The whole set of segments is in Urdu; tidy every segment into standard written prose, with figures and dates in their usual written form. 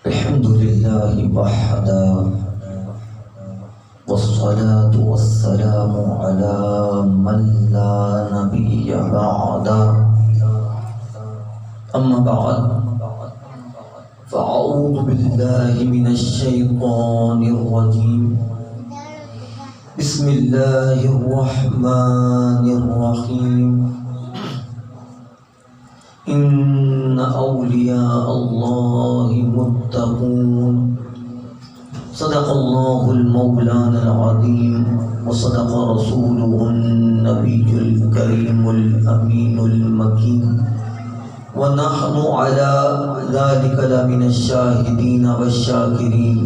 الحمد لله وحده والصلاة والسلام على من لا نبي بعده أما بعد فأعوذ بالله من الشيطان الرجيم بسم الله الرحمن الرحيم إن أولياء الله متقون صدق الله المولانا العظيم وصدق رسوله النبي الكريم الأمين المكين ونحن على ذلك لمن الشاهدين والشاكرين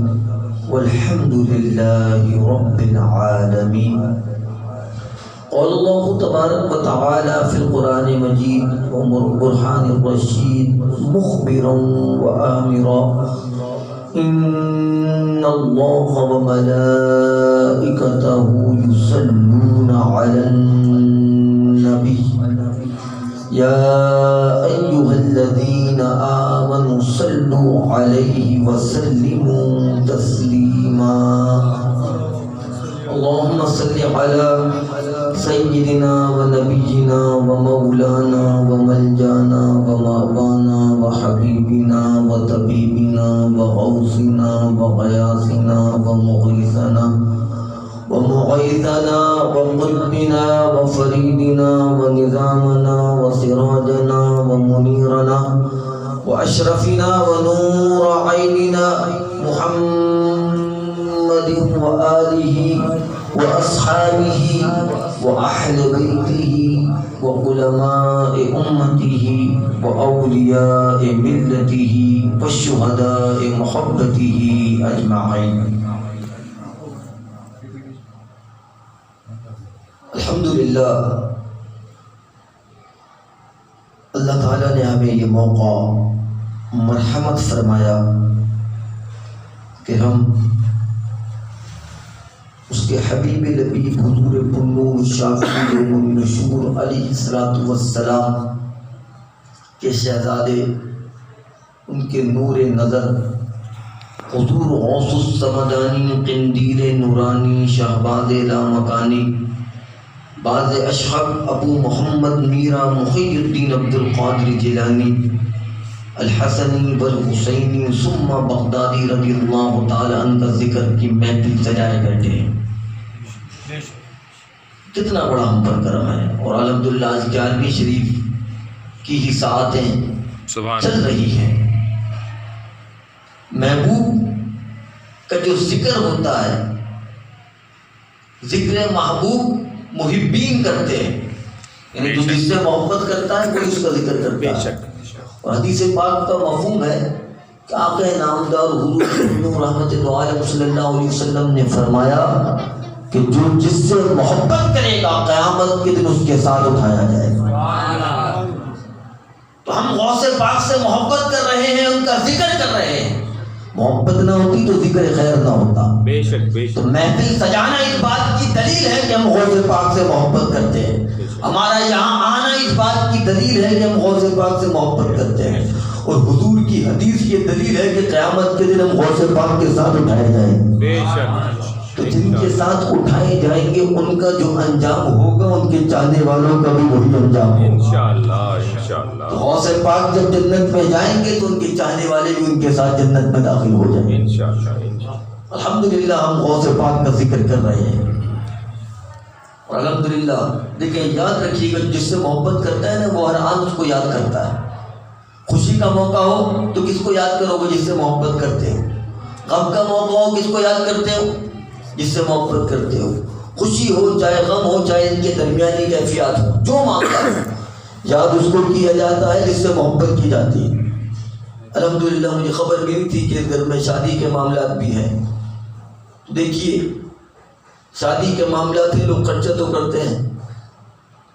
والحمد لله رب العالمين. قال الله تبارك وتعالى في القرآن المجيد وبرهان الرشيد مخبرا وآمرا إن الله وملائكته يصلون على النبي يا أيها الذين آمنوا صلوا عليه وسلموا تسليما. اللهم صل على سيدنا ونبينا ومولانا وملجانا ومأوانا وحبيبنا وطبيبنا وغوثنا وغياثنا ومغيثنا ومعيذنا وقلبنا وفريدنا ونظامنا وسراجنا ومنيرنا وأشرفنا ونور عيننا محمد وآله وأصحابه وأهل بيته وعلماء أمته وأولياء ملته والشهداء محبته أجمعين. الحمدللہ اللہ تعالیٰ نے ہمیں یہ موقع مرحمت فرمایا کہ ہم اس کے حبیب لبیب حضور پرنور شافی النشور علیہ السلام کے شہزادے ان کے نور نظر حضور غوث السمدانی قندیل نورانی شہباز لامکانی بعض اشہب ابو محمد میرا محی الدین عبد القادر جیلانی الحسنی والحسینی ثم بغدادی رضی اللہ تعالی عنہ کا ذکر کی محفل سجائے بیٹھے ہیں. کتنا بڑا ہم پر کرم ہے. اور الحمدللہ آج 11ویں شریف کی ہی ساعتیں چل رہی ہیں. محبوب کا جو ذکر ہوتا ہے ذکر محبوب محبین کرتے ہیں، یعنی جو جس سے محبت کرتا ہے کوئی اس کا ذکر کرتا ہے. اور حدیث پاک کا مفہوم ہے کہ آقا نامدار حضور رحمت عالم صلی اللہ علیہ وسلم نے فرمایا کہ جو جس سے محبت کرے گا قیامت کے دن اس کے ساتھ اٹھایا جائے گا. تو ہم غوث پاک سے محبت کر رہے ہیں، ان کا ذکر کر رہے ہیں. محبت نہ ہوتی تو ذکر خیر نہ ہوتا. بے شک تو محفل سجانا اس بات کی دلیل ہے کہ ہم غوث پاک سے محبت کرتے ہیں. ہمارا یہاں آنا اس بات کی دلیل ہے کہ ہم غوث پاک سے محبت کرتے ہیں. اور حضور کی حدیث یہ دلیل ہے کہ قیامت کے دن ہم غوث پاک کے ساتھ اٹھائے جائیں گے. بے شک. تو جن کے ساتھ اٹھائے جائیں گے ان کا جو انجام ہوگا ان کے چاہنے والوں کا بھی وہی انجام ہوگا انشاءاللہ. تو غوث پاک جب جنت میں جائیں گے تو ان کے چاہنے والے بھی ان کے ساتھ جنت میں داخل ہو جائیں گے انشاءاللہ. الحمدللہ ہم غوث پاک کا ذکر کر رہے ہیں. اور الحمدللہ دیکھیں یاد رکھیے گا جس سے محبت کرتا ہے نا وہ ہر آن اس کو یاد کرتا ہے. خوشی کا موقع ہو تو کس کو یاد کرو گے؟ جس سے محبت کرتے ہو. غم کا موقع ہو کس کو یاد کرتے ہو؟ جس سے محبت کرتے ہو. خوشی ہو چاہے غم ہو چاہے ان کے درمیانی کیفیات ہو جو معاملہ ہو یاد اس کو کیا جاتا ہے جس سے محبت کی جاتی ہے. الحمدللہ مجھے خبر ملی تھی کہ گھر میں شادی کے معاملات بھی ہیں. تو دیکھیے شادی کے معاملات ہیں لوگ خرچہ تو کرتے ہیں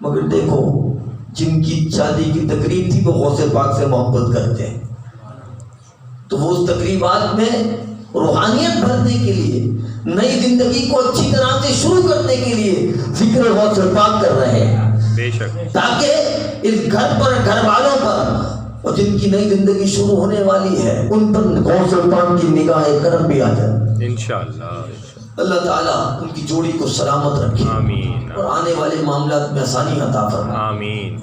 مگر دیکھو جن کی شادی کی تقریب تھی وہ غوث پاک سے محبت کرتے ہیں. تو وہ اس تقریبات میں روحانیت بھرنے کے لیے نئی زندگی کو اچھی طرح سے شروع کرنے کے لیے ذکر غوث پاک کر رہے ہیں. بے شک. تاکہ اس گھر پر گھر والوں پر اور جن کی نئی زندگی شروع ہونے والی ہے ان پر غوث پاک کی نگاہ کرم بھی آ جائے انشاءاللہ۔ اللہ تعالیٰ ان کی جوڑی کو سلامت رکھے آمین اور آنے والے معاملات میں آسانی عطا فرمائے آمین۔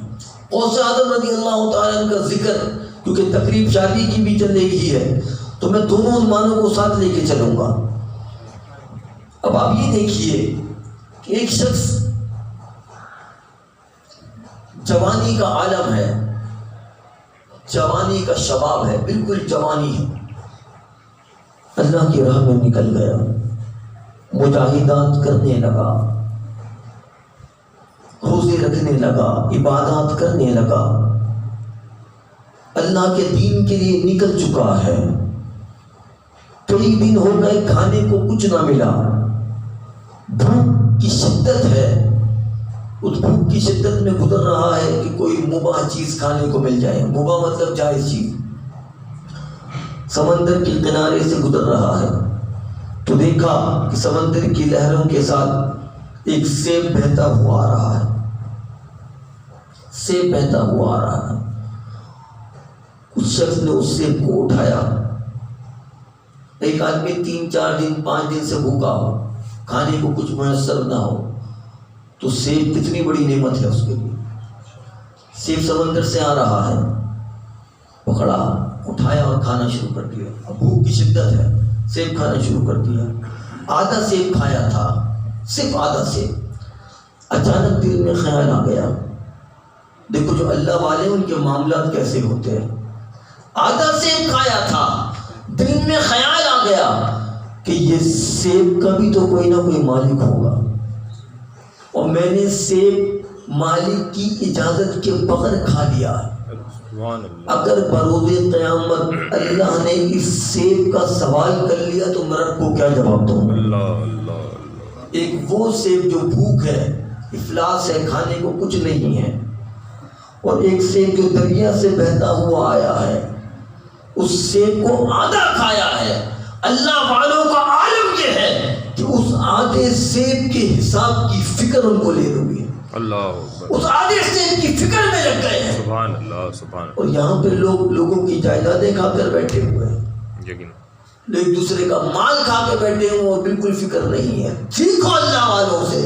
غوث اعظم رضی اللہ تعالیٰ عنہ کا ذکر کیونکہ تقریب شادی کی بھی چل رہی ہے تو میں دونوں عنوانوں کو ساتھ لے کے چلوں گا۔ اب آپ یہ دیکھیے کہ ایک شخص جوانی کا عالم ہے، جوانی کا شباب ہے، بالکل جوانی ہے، اللہ کی راہ میں نکل گیا، مجاہدات کرنے لگا، روزے رکھنے لگا، عبادات کرنے لگا، اللہ کے دین کے لیے نکل چکا ہے۔ کئی دن ہو گئے کھانے کو کچھ نہ ملا، بھوک کی شدت ہے، اس بھوک کی شدت میں گزر رہا ہے کہ کوئی مباح چیز کھانے کو مل جائے، مباح مطلب جائز چیز۔ سمندر کے کنارے سے گزر رہا ہے تو دیکھا کہ سمندر کی لہروں کے ساتھ ایک سیب بہتا ہوا آ رہا ہے، سیب بہتا ہوا آ رہا ہے۔ اس شخص نے اس سیب کو اٹھایا۔ ایک آدمی 3 4 دن 5 دن سے بھوکا ہو، کھانے کو کچھ میسر نہ ہو تو سیب کتنی بڑی نعمت ہے اس کے لیے۔ سیب سمندر سے آ رہا ہے، پکڑا، اٹھایا اور کھانا شروع کر دیا۔ اب بھوک کی شدت ہے، سیب کھانا شروع کر دیا۔ آدھا سیب کھایا تھا، صرف آدھا سیب۔ اچانک دل میں خیال آ گیا، دیکھو جو اللہ والے ان کے معاملات کیسے ہوتے ہیں۔ آدھا سیب کھایا تھا، دل میں خیال آ گیا کہ یہ سیب کا بھی تو کوئی نہ کوئی مالک ہوگا، اور میں نے سیب مالک کی اجازت کے بغیر کھا لیا۔ اگر بروز قیامت اللہ نے اس سیب کا سوال کر لیا تو میں رب کو کیا جواب دوں؟ ایک وہ سیب جو بھوک ہے، افلاس ہے، کھانے کو کچھ نہیں ہے، اور ایک سیب جو دریا سے بہتا ہوا آیا ہے، اس سیب کو آدھا کھایا ہے۔ اللہ والوں کا عالم یہ ہے کہ اس آدھے سیب کے حساب کی فکر ان کو لے لوں گی، اس آدھے سیب کی فکر میں لگ گئے ہیں۔ سبحان اللہ سبحان اللہ۔ اور یہاں پہ لوگوں کی جائیدادیں کھا کر بیٹھے ہوئے ہیں، ایک دوسرے کا مال کھا کے بیٹھے ہوئے اور بالکل فکر نہیں ہے۔ سیکھو اللہ والوں سے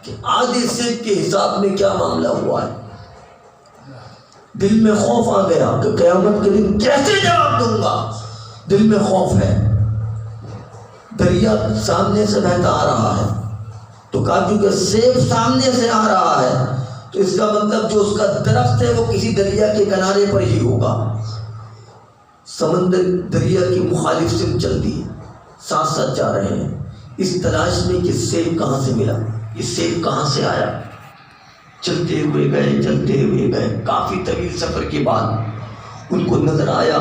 کہ آدھے سیب کے حساب میں کیا معاملہ ہوا ہے۔ دل میں خوف آ گیا کہ قیامت کے دن کیسے جواب دوں گا، دل میں خوف ہے۔ دریا سامنے سے بہتا آ رہا ہے تو کہا کیونکہ سیب سامنے سے آ رہا ہے تو اس کا مطلب جو اس کا درخت ہے وہ کسی دریا کے کنارے پر ہی ہوگا۔ سمندر دریا کی مخالف سمت چل دی، ساتھ ساتھ جا رہے ہیں اس تلاش میں کہ سیب کہاں سے ملا، یہ سیب کہاں سے آیا۔ چلتے ہوئے گئے، کافی طویل سفر کے بعد ان کو نظر آیا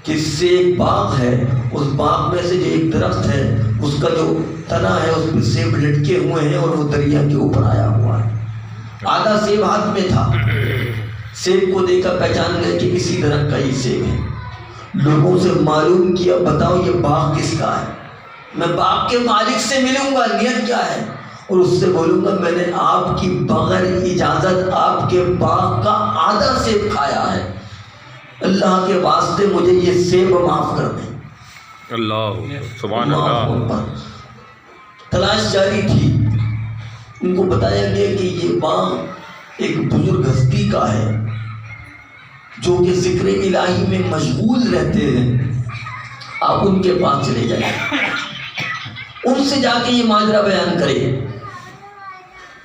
کہ سے ایک باغ ہے، اس باغ میں سے جو ایک درخت ہے اس کا جو تنا ہے اس میں سیب لٹکے ہوئے ہیں اور وہ دریا کے اوپر آیا ہوا ہے۔ آدھا سیب ہاتھ میں تھا، سیب کو دیکھا پہچان گئے کہ اسی درخت کا یہ سیب ہے۔ لوگوں سے معلوم کیا، بتاؤ یہ باغ کس کا ہے، میں باغ کے مالک سے ملوں گا، نیت کیا ہے، اور اس سے بولوں گا میں نے آپ کی بغیر اجازت آپ کے باغ کا آدھا سیب کھایا ہے، اللہ کے واسطے مجھے یہ سیب معاف کر دیں۔ اللہ سبحان اللہ۔ تلاش جاری تھی، ان کو بتایا گیا کہ یہ باغ ایک بزرگ ہستی کا ہے جو کہ ذکر الہی میں مشغول رہتے ہیں، آپ ان کے پاس چلے جائیں، ان سے جا کے یہ ماجرا بیان کرے۔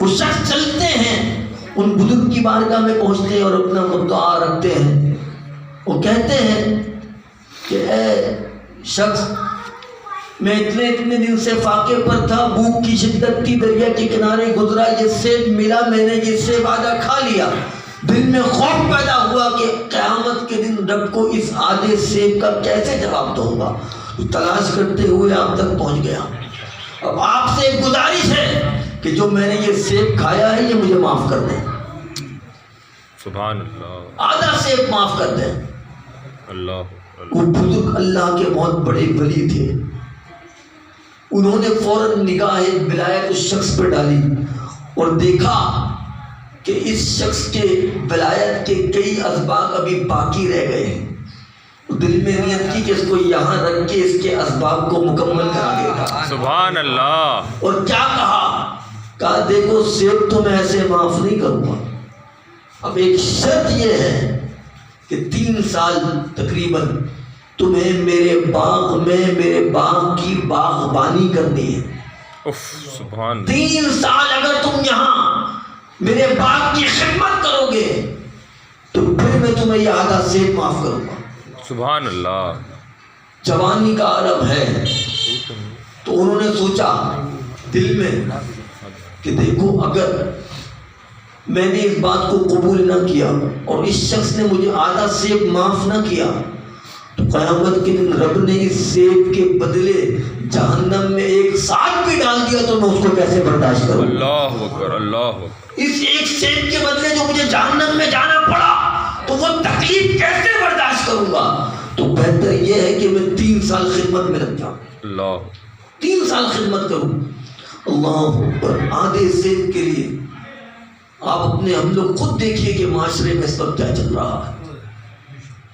وہ شخص چلتے ہیں، ان بزرگ کی بارگاہ میں پہنچتے ہیں اور اپنا مدعا رکھتے ہیں۔ وہ کہتے ہیں کہ اے شخص، میں اتنے دن سے فاقے پر تھا، بھوک کی شدت تھی، دریا کے کنارے گزرا، یہ سیب ملا، میں نے یہ سیب آدھا کھا لیا۔ دل میں خوف پیدا ہوا کہ قیامت کے دن رب کو اس آدھے سیب کا کیسے جواب دوں گا۔ تلاش کرتے ہوئے آپ تک پہنچ گیا۔ اب آپ سے ایک گزارش ہے کہ جو میں نے یہ سیب کھایا ہے یہ مجھے معاف کر دیں، سبحان اللہ، آدھا سیب معاف کر دیں۔ اللہ وہ بزرگ اللہ کے بہت بڑے ولی تھے، انہوں نے فوراً نگاہ ولایت اس شخص پر ڈالی اور دیکھا کہ اس شخص کے ولایت کے کئی اسباب ابھی باقی رہ گئے ہیں، دل میں نیت کی کہ اس کو یہاں رکھ کے اس کے اسباب کو مکمل کرا دے گا۔ سبحان اللہ۔ اور کیا کہا دیکھو سیب تو میں ایسے معاف نہیں کروں گا، اب ایک شرط یہ ہے کہ 3 سال تقریباً تمہیں میرے باغ میں میرے باغ کی باغبانی کرنی ہے۔ سبحان 3 سال اگر تم یہاں میرے باغ کی خدمت کرو گے تو پھر میں تمہیں یہ آدھا سیب معاف کروں گا۔ سبحان اللہ۔ جوانی کا عالم ہے، تو انہوں نے سوچا دل میں کہ دیکھو اگر میں نے اس بات کو قبول نہ کیا اور اس شخص نے مجھے آدھا سیب معاف نہ کیا تو قیامت کے دن رب نے اس سیب کے بدلے جہنم میں 1 سال بھی ڈال دیا تو میں اس کو کیسے برداشت کروں؟ اللہ اکبر، اللہ اکبر۔ اس ایک سیب کے بدلے جو مجھے جہنم میں جانا پڑا تو وہ تکلیف کیسے برداشت کروں گا؟ تو بہتر یہ ہے کہ میں 3 سال خدمت میں لگ جاؤں، اللہ 3 سال خدمت کروں۔ اللہ اکبر۔ آدھے سیب کے لیے آپ اپنے ہم لوگ خود دیکھیے کہ معاشرے میں اس وقت کیا چل رہا ہے۔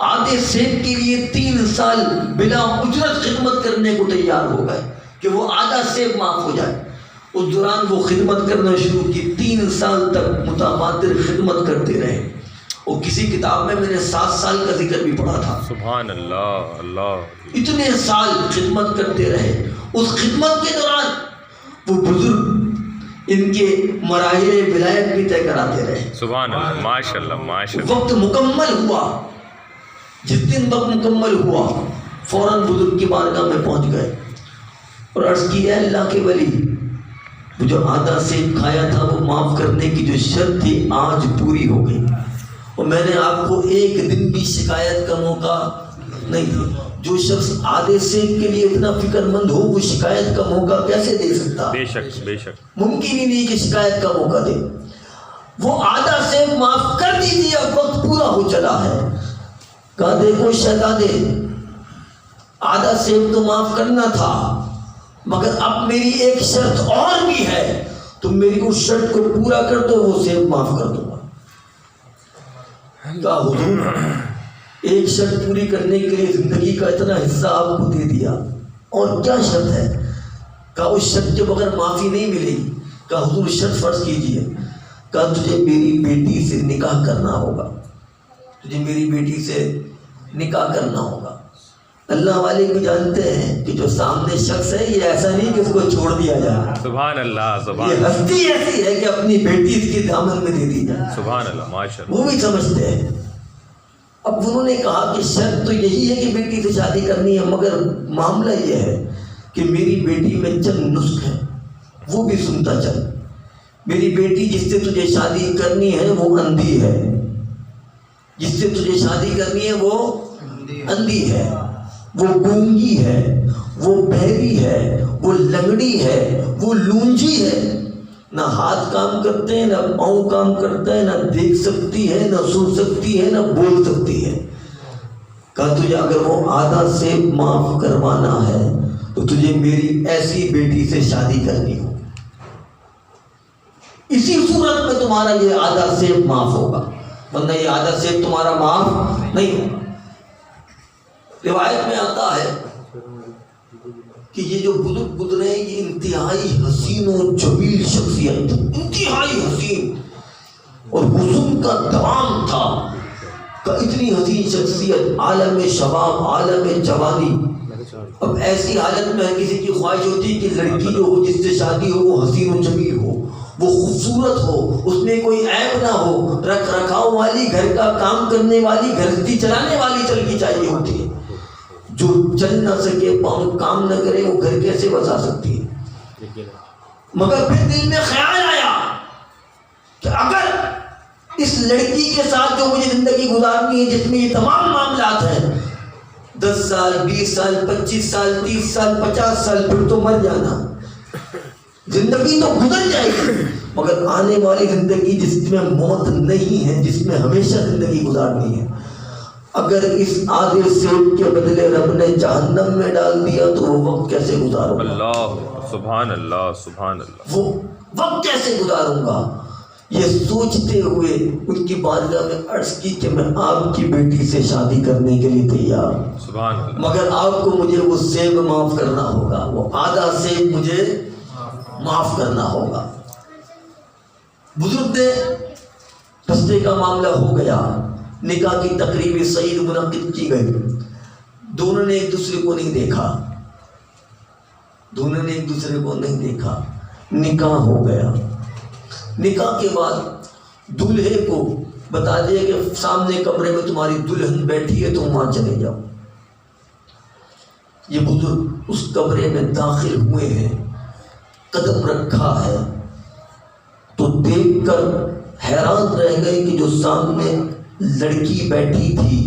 آدھے سیب کے لیے 3 سال بلا اجرت خدمت کرنے کو تیار ہو گئے کہ وہ آدھا سیب معاف ہو جائے۔ اس دوران وہ خدمت کرنا شروع کی، 3 سال تک متواتر خدمت کرتے رہے، اور کسی کتاب میں نے 7 سال کا ذکر بھی پڑھا تھا۔ سبحان اللہ، اللہ اتنے سال خدمت کرتے رہے۔ اس خدمت کے دوران وہ بزرگ ان کے مراحل ولایت بھی طے کراتے رہے۔ سبحان اللہ، ماشاء اللہ، ماشاء اللہ۔ وقت مکمل ہوا، جس دن وقت مکمل ہوا فوراً بزرگ کی بارگاہ میں پہنچ گئے اور عرض کی اے اللہ کے ولی، وہ جو آدھا سیب کھایا تھا وہ معاف کرنے کی جو شرط تھی آج پوری ہو گئی، اور میں نے آپ کو 1 دن بھی شکایت کا موقع نہیں دیا۔ جو شخص آدھے سیب کے لیے اتنا فکر مند ہو وہ شکایت کا موقع کیسے دے سکتا؟ بے شک، بے شک، ممکن ہی نہیں کہ شکایت کا موقع دے۔ وہ آدھا سیب معاف کر دیجیے، اب وقت پورا ہو چلا ہے۔ کہا دیکھو شہزادے، آدھا سیب تو معاف کرنا تھا، مگر اب میری ایک شرط اور بھی ہے، تم میری اس شرط کو پورا کر دو وہ سیب معاف کر دوں گا۔ کہا حضور ایک شرط پوری کرنے کے لیے زندگی کا اتنا حصہ آپ کو دے دیا، اور کیا شرط ہے؟ کہا اس شرط کے بغیر معافی نہیں ملے گی۔ کہا حضور شرط فرض کیجئے۔ کہا تجھے میری بیٹی سے نکاح کرنا ہوگا، تجھے میری بیٹی سے نکاح کرنا ہوگا۔ اللہ والے بھی جانتے ہیں کہ جو سامنے شخص ہے یہ ایسا نہیں کہ اس کو چھوڑ دیا جائے، سبحان اللہ، سبحان یہ اللہ، ہستی ایسی ہے کہ اپنی بیٹی اس کے دامن میں دے دی جائے، سبحان اللہ، ماشاء اللہ۔ وہ بھی سمجھتے ہیں۔ اب انہوں نے کہا کہ شرط تو یہی ہے کہ بیٹی سے شادی کرنی ہے، مگر معاملہ یہ ہے کہ میری بیٹی میں چند نسخ ہیں، وہ بھی سنتا چل۔ میری بیٹی جس سے تجھے شادی کرنی ہے وہ اندھی ہے، جس سے تجھے شادی کرنی ہے وہ اندھی ہے، وہ گونگی ہے، وہ بہری ہے، وہ لنگڑی ہے، وہ لونجی ہے، نہ ہاتھ کام کرتے ہیں، نہ پاؤں کام کرتا ہے، نہ دیکھ سکتی ہے، نہ سن سکتی ہے، نہ بول سکتی ہے۔ کہا تجھے اگر وہ آدھا سیب معاف کروانا ہے تو تجھے میری ایسی بیٹی سے شادی کرنی ہو، اسی صورت میں تمہارا یہ آدھا سیب معاف ہوگا، ورنہ یہ آدھا سیب تمہارا معاف نہیں ہوگا۔ روایت میں آتا ہے کہ یہ جو بزرگ گزرے ہیں یہ انتہائی حسین و جمیل شخصیت، انتہائی حسین اور حسن کا دوام تھا، کہ اتنی حسین شخصیت، عالم شباب، عالم جوانی۔ اب ایسی حالت میں کسی کی خواہش ہوتی ہے کہ لڑکی جو ہو جس سے شادی ہو وہ حسین و جمیل ہو، وہ خوبصورت ہو، اس میں کوئی عیب نہ ہو، رکھ رکھاؤ والی، گھر کا کام کرنے والی، گھرستی چلانے والی چل کی چاہیے ہوتی ہے۔ جو چل نہ سکے، پاؤں کام نہ کرے، وہ گھر کیسے بسا سکتی ہے؟ مگر پھر دل میں خیال آیا کہ اگر اس لڑکی کے ساتھ جو مجھے زندگی گزارنی ہے جس میں یہ تمام معاملات ہیں، 10 سال 20 سال 25 سال 30 سال 50 سال، پھر تو مر جانا، زندگی تو گزر جائے گی، مگر آنے والی زندگی جس میں موت نہیں ہے، جس میں ہمیشہ زندگی گزارنی ہے، اگر اس آدھے سیب کے بدلے رب نے جہنم میں ڈال دیا تو وہ وقت کیسے گزاروں گا؟ اللہ، سبحان اللہ، سبحان اللہ۔ وہ وقت کیسے گزاروں گا؟ یہ سوچتے ہوئے ان کی بارگاہ میں عرض کی کہ میں آپ کی بیٹی سے شادی کرنے کے لیے تیار ہوں، سبحان اللہ، مگر آپ کو مجھے وہ سیب معاف کرنا ہوگا، وہ آدھا سیب مجھے معاف کرنا ہوگا۔ بزرگ نے رشتے کا معاملہ ہو گیا، نکاح کی تقریب سعید منعقد کی گئی، دونوں نے ایک دوسرے کو نہیں دیکھا، دونوں نے ایک دوسرے کو نہیں دیکھا، نکاح ہو گیا۔ نکاح کے بعد دولہے کو بتا دیا کہ سامنے کمرے میں تمہاری دلہن بیٹھی ہے، تم وہاں چلے جاؤ۔ یہ بزرگ اس کمرے میں داخل ہوئے ہیں، قدم رکھا ہے تو دیکھ کر حیران رہ گئے کہ جو سامنے لڑکی بیٹھی تھی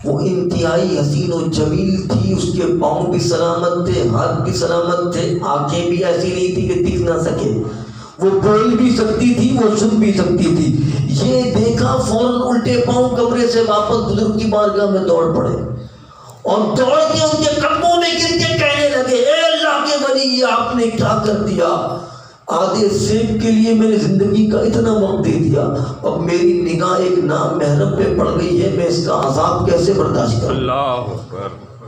وہ انتہائی حسین و جمیل تھی، اس کے پاؤں بھی سلامت تھے، ہاتھ بھی سلامت تھے، آنکھیں بھی ایسی نہیں تھی کہ دکھ نہ سکے، وہ بول بھی سکتی تھی، وہ سن بھی سکتی تھی۔ یہ دیکھا فوراً الٹے پاؤں کمرے سے واپس بزرگ کی بارگاہ میں دوڑ پڑے اور دوڑ کے ان کے قدموں میں گر کے کہنے لگے، اے اللہ کے ولی، یہ آپ نے کیا کر دیا؟ آدھے سیب کے لیے میں نے زندگی کا اتنا وقت دے دیا، اب میری نگاہ ایک نامحرم پہ پڑ گئی ہے، میں اس کا عذاب کیسے برداشت کروں؟ اللہ اکبر،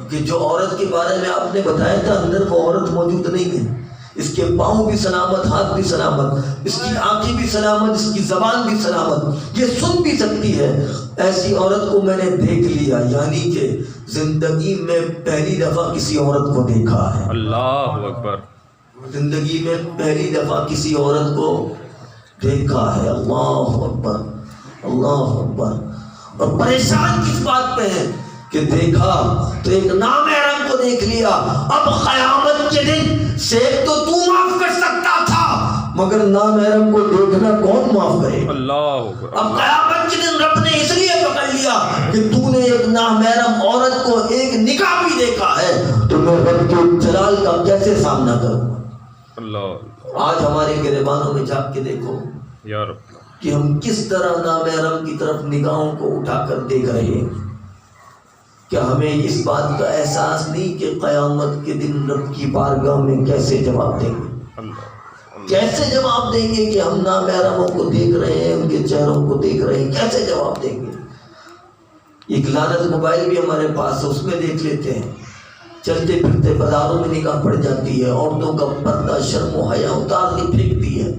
کہ جو عورت کے بارے میں آپ نے بتایا تھا اندر وہ عورت موجود نہیں ہے، اس کے پاؤں بھی سلامت، ہاتھ بھی سلامت، اس کی آنکھیں بھی سلامت، اس کی زبان بھی سلامت، یہ سن بھی سکتی ہے، ایسی عورت کو میں نے دیکھ لیا، یعنی کہ زندگی میں پہلی دفعہ کسی عورت کو دیکھا ہے، اللہ اکبر، زندگی میں پہلی دفعہ کسی عورت کو دیکھا ہے۔ اللہ اکبر، اللہ اکبر۔ اور پریشان کس بات پہ ہے کہ دیکھا تو ایک نامحرم کو دیکھ لیا، اب قیامت کے دن سیب تو تو معاف کر سکتا تھا مگر نامحرم کو دیکھنا کون معاف کرے؟ اللہ اکبر، اب قیامت کے دن رب نے اس لیے پکڑ لیا کہ تو نے ایک نامحرم عورت کو ایک نکاح بھی دیکھا ہے، تو میں رب کے جلال کا کیسے سامنا کروں؟ اللہ، آج ہمارے گریبانوں میں جھانک کے دیکھو یا رب، کہ ہم کس طرح نامحرم کی طرف نگاہوں کو اٹھا کر دیکھ رہے ہیں۔ کیا ہمیں اس بات کا احساس نہیں کہ قیامت کے دن رب کی بارگاہ میں کیسے جواب دیں گے؟ اللہ، کیسے جواب دیں گے کہ ہم نامحرموں کو دیکھ رہے ہیں، ان کے چہروں کو دیکھ رہے ہیں، کیسے جواب دیں گے؟ ایک لعنت موبائل بھی ہمارے پاس ہے، اس میں دیکھ لیتے ہیں، چلتے پھرتے بازاروں میں نگاہ پڑ جاتی ہے، عورتوں کا پردہ شرم و حیا اتار کے پھینکتی ہے۔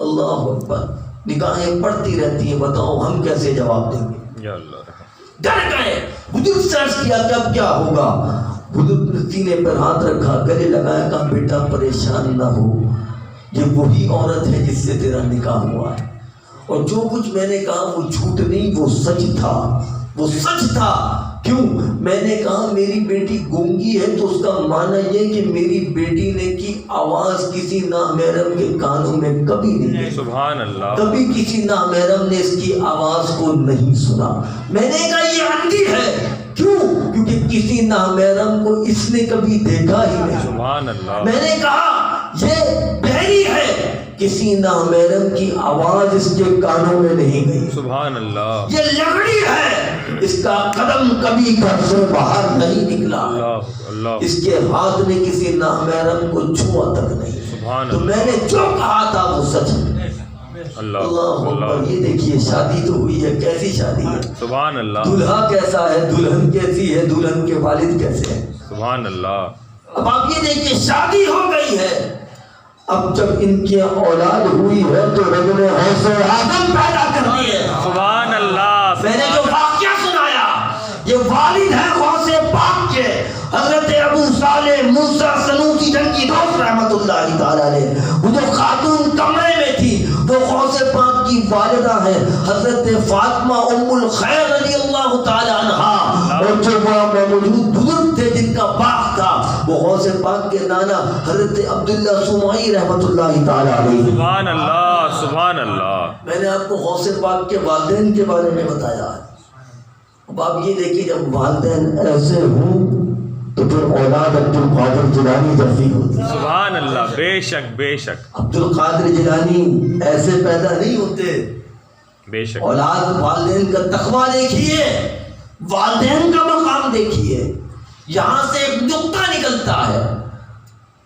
اللہ اکبر، نگاہیں پڑتی رہتی ہیں، بتاؤ ہم کیسے جواب دیں گے؟ یا اللہ، ڈر گئے، بزرگ سے عرض کیا کہ اب کیا ہوگا؟ بزرگ نے سینے پر ہاتھ رکھا، گلے لگایا، کہا بیٹا پریشان نہ ہو، یہ وہی عورت ہے جس سے تیرا نکاح ہوا ہے، اور جو کچھ میں نے کہا وہ جھوٹ نہیں، وہ سچ تھا، وہ سچ تھا۔ کیوں؟ میں نے کہا میری بیٹی گونگی ہے تو اس کا معنی یہ کہ میری بیٹی نے کی آواز کسی نامحرم کے کانوں میں کبھی نہیں گئی، سبحان اللہ، کبھی کسی نامحرم نے اس کی آواز کو نہیں سنا۔ میں نے کہا یہ اندھی ہے، کیوں؟ کیونکہ کسی نامحرم کو اس نے کبھی دیکھا ہی نہیں۔ سبحان اللہ، میں نے کہا یہ بہری ہے، کسی نامحرم کی آواز اس کے کانوں میں نہیں گئی۔ سبحان اللہ، یہ لنگڑی ہے، اس کا قدم کبھی گھر سے باہر نہیں نکلا، اللہ، اللہ، اس کے ہاتھ نے کسی نامحرم کو چھوا تک نہیں۔ سبحان تو میں نے جو کہا تھا وہ سچ ہے۔ اللہ، اللہ اکبر۔ اللہ، یہ دیکھیے شادی تو ہوئی ہے، کیسی شادی ہے؟ سبحان اللہ، دلہا کیسا ہے، دلہن کیسی ہے، دلہن کے والد کیسے ہیں؟ سبحان اللہ، اب آپ یہ دیکھیے شادی ہو گئی ہے، اب جب ان کی اولاد ہوئی ہے تو رب نے غوث اعظم پیدا کر دی ہے۔ سبحان اللہ، میں نے جو واقعہ سنایا یہ والد ہے غوث پاک کے، حضرت ابو صالح موسیٰ سنوسی جن کی دوست رحمت اللہ تعالی علیہ، وہ جو خاتون کمرے میں تھی وہ غوث پاک کی والدہ ہے حضرت فاطمہ ام الخیر رضی اللہ تعالی عنہا، اور جو وہاں موجود بزرگ تھے جن کا باغ تھا وہ غوث پاک کے نانا حضرت عبداللہ سمائی رحمت اللہ تعالی علیہ۔ سبحان اللہ، سبحان اللہ، میں نے آپ کو غوث پاک کے والدین کے بارے میں بتایا۔ اب آپ یہ دیکھیے جب والدین ایسے ہوں تو پھر اولاد عبد القادر جیلانی جیسی ہوتی ہے۔ سبحان اللہ، بے شک، بے شک، عبد القادر جیلانی ایسے پیدا نہیں ہوتے۔ بے شک، اولاد والدین کا تقویٰ دیکھیے، والدین کا مقام دیکھیے، یہاں سے ایک نقطہ نکلتا ہے۔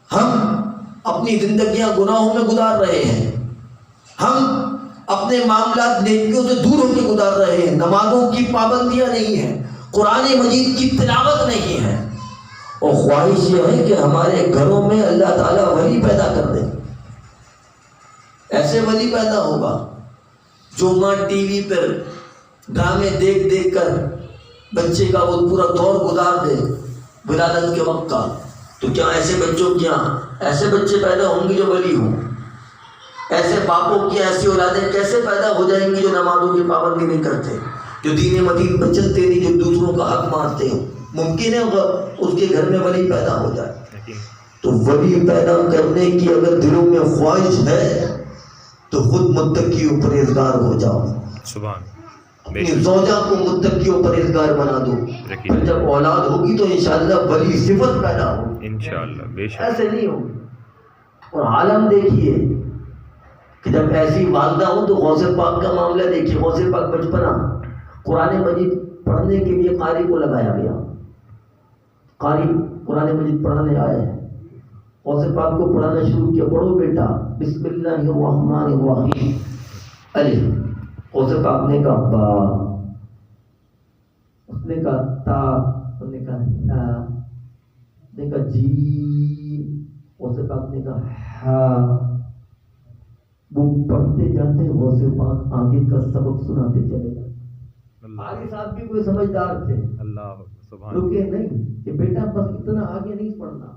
ہم اپنی زندگیاں گناہوں میں گزار رہے ہیں، ہم اپنے معاملات نیکیوں سے دور ہو کے گزار رہے ہیں، نمازوں کی پابندیاں نہیں ہیں، قرآن مجید کی تلاوت نہیں ہے، اور خواہش یہ ہے کہ ہمارے گھروں میں اللہ تعالیٰ ولی پیدا کر دے۔ ایسے ولی پیدا ہوگا جو ماں ٹی وی پر ڈرامے دیکھ دیکھ کر بچے کا وہ پورا دور گزار دے ولادت کے وقت کا، تو کیا ایسے بچوں کی ایسے بچے پیدا ہوں گے جو ولی ہوں؟ ایسے باپوں کی ایسی اولادیں کیسے پیدا ہو جائیں گی جو نمازوں کی پابندی نہیں کرتے، جو دین مدین پر چلتے نہیں، جو دوسروں کا حق مارتے ہوں؟ ممکن ہے اس کے گھر میں ولی پیدا ہو جائے؟ تو ولی پیدا کرنے کی اگر دلوں میں خواہش ہے تو خود متقی و پرہیزگار ہو جاؤ، اپنی زوجہ کو متقی و پرہیزگار بنا دو، پھر جب اولاد ہوگی تو انشاءاللہ ولی صفت پیدا ہوگی، انشاءاللہ بے شک ایسے نہیں ہوگی۔ اور عالم دیکھیے کہ جب ایسی والدہ ہوں تو غوث پاک کا معاملہ دیکھیے، غوث پاک بچپنا قرآن مجید پڑھنے کے لیے قاری کو لگایا گیا، قاری قرآن مجید پڑھانے آئے ہیں، غوث پاک کو پڑھانا شروع کیا، پڑھو بیٹا بسم اللہ الرحمن الرحیم الف، غوث پاک نے کہا با، اس نے کہا تا، اس نے کہا تا، اس نے کہا جی، غوث پاک نے کہا ہا، وہ پڑھتے جاتے غوث پاک آگے کا سبق سناتے چلے جاتے۔ قاری صاحب بھی کوئی سمجھدار تھے، رکے نہیں کہ بیٹا بس اتنا آگے نہیں پڑھنا۔